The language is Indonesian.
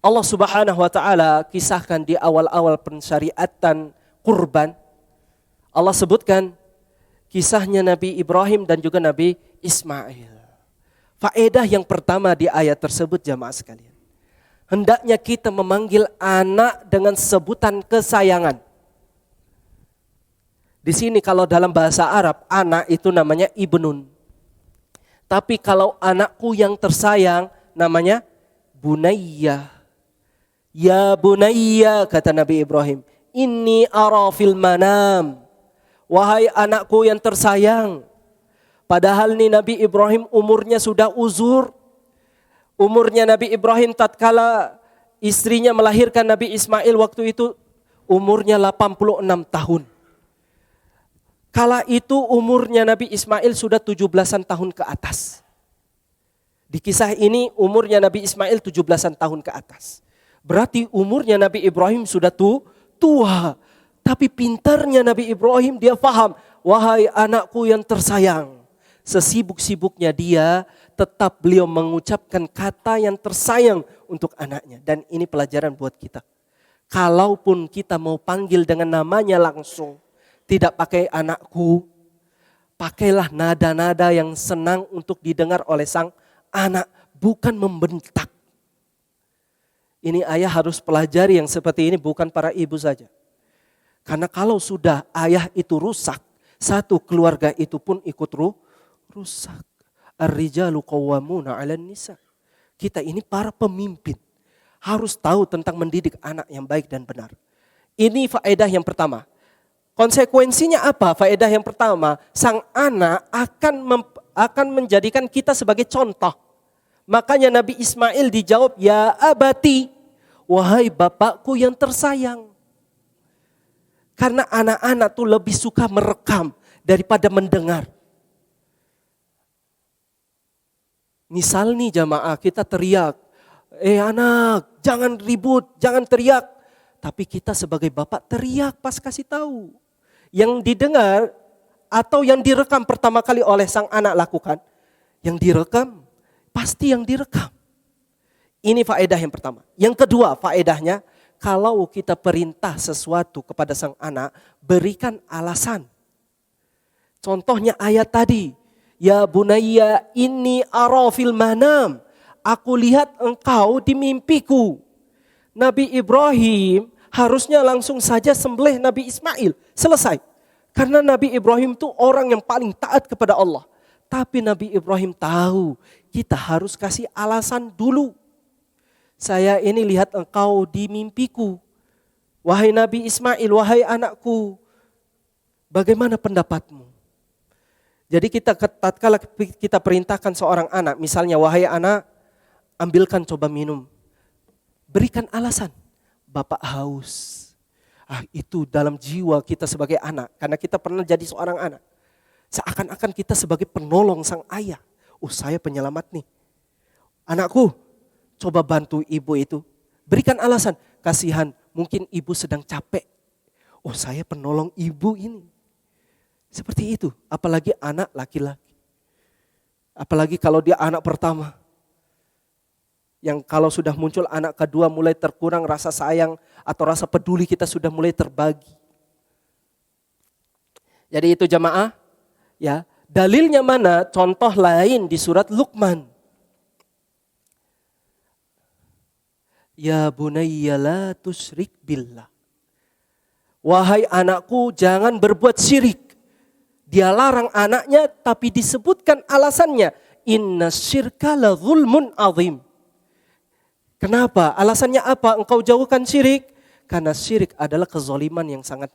Allah Subhanahu wa taala kisahkan di awal-awal pensyariatan kurban. Allah sebutkan kisahnya Nabi Ibrahim dan juga Nabi Ismail. Faedah yang pertama di ayat tersebut jamaah sekalian. Hendaknya kita memanggil anak dengan sebutan kesayangan. Di sini kalau dalam bahasa Arab anak itu namanya ibnun. Tapi kalau anakku yang tersayang namanya bunayya. Ya bunayya kata Nabi Ibrahim. Inni ara fil manam. Wahai anakku yang tersayang. Padahal nih Nabi Ibrahim umurnya sudah uzur. Umurnya Nabi Ibrahim tatkala istrinya melahirkan Nabi Ismail waktu itu umurnya 86 tahun. Kala itu umurnya Nabi Ismail sudah 17-an tahun ke atas. Di kisah ini umurnya Nabi Ismail 17-an tahun ke atas. Berarti umurnya Nabi Ibrahim sudah tua. Tapi pintarnya Nabi Ibrahim dia faham. Wahai anakku yang tersayang. Sesibuk-sibuknya dia tetap beliau mengucapkan kata yang tersayang untuk anaknya. Dan ini pelajaran buat kita. Kalaupun kita mau panggil dengan namanya langsung. Tidak pakai anakku. Pakailah nada-nada yang senang untuk didengar oleh sang anak. Bukan membentak. Ini ayah harus pelajari yang seperti ini bukan para ibu saja. Karena kalau sudah ayah itu rusak. Satu keluarga itu pun ikut rusak. Ar-rijalu qawwamuna 'alan nisa. Kita ini para pemimpin harus tahu tentang mendidik anak yang baik dan benar. Ini faedah yang pertama. Konsekuensinya apa? Faedah yang pertama, sang anak akan menjadikan kita sebagai contoh. Makanya Nabi Ismail dijawab, ya abati, wahai bapakku yang tersayang. Karena anak-anak tuh lebih suka merekam daripada mendengar. Misal nih jamaah kita teriak, anak jangan ribut, jangan teriak. Tapi kita sebagai bapak teriak pas kasih tahu. Yang didengar atau yang direkam pertama kali oleh sang anak lakukan. Yang direkam, pasti yang direkam. Ini faedah yang pertama. Yang kedua faedahnya, kalau kita perintah sesuatu kepada sang anak, berikan alasan. Contohnya ayat tadi. Ya bunayya inni ara fil manam. Aku lihat engkau di mimpiku. Nabi Ibrahim harusnya langsung saja sembelih Nabi Ismail. Selesai. Karena Nabi Ibrahim itu orang yang paling taat kepada Allah. Tapi Nabi Ibrahim tahu kita harus kasih alasan dulu. Saya ini lihat engkau di mimpiku. Wahai Nabi Ismail, wahai anakku. Bagaimana pendapatmu? Jadi tatkala kita perintahkan seorang anak, misalnya wahai anak, ambilkan coba minum. Berikan alasan, bapak haus. Itu dalam jiwa kita sebagai anak, karena kita pernah jadi seorang anak. Seakan-akan kita sebagai penolong sang ayah. Saya penyelamat nih. Anakku, coba bantu ibu itu. Berikan alasan, kasihan mungkin ibu sedang capek. Saya penolong ibu ini. Seperti itu, apalagi anak laki-laki. Apalagi kalau dia anak pertama. Yang kalau sudah muncul anak kedua mulai terkurang rasa sayang atau rasa peduli kita sudah mulai terbagi. Jadi itu jamaah, ya. Dalilnya mana? Contoh lain di surat Luqman. Ya bunayya la tusyrik billah. Wahai anakku, jangan berbuat syirik. Dia larang anaknya tapi disebutkan alasannya. Inna syirka la zulmun azim. Kenapa? Alasannya apa? Engkau jauhkan syirik. Karena syirik adalah kezaliman yang sangat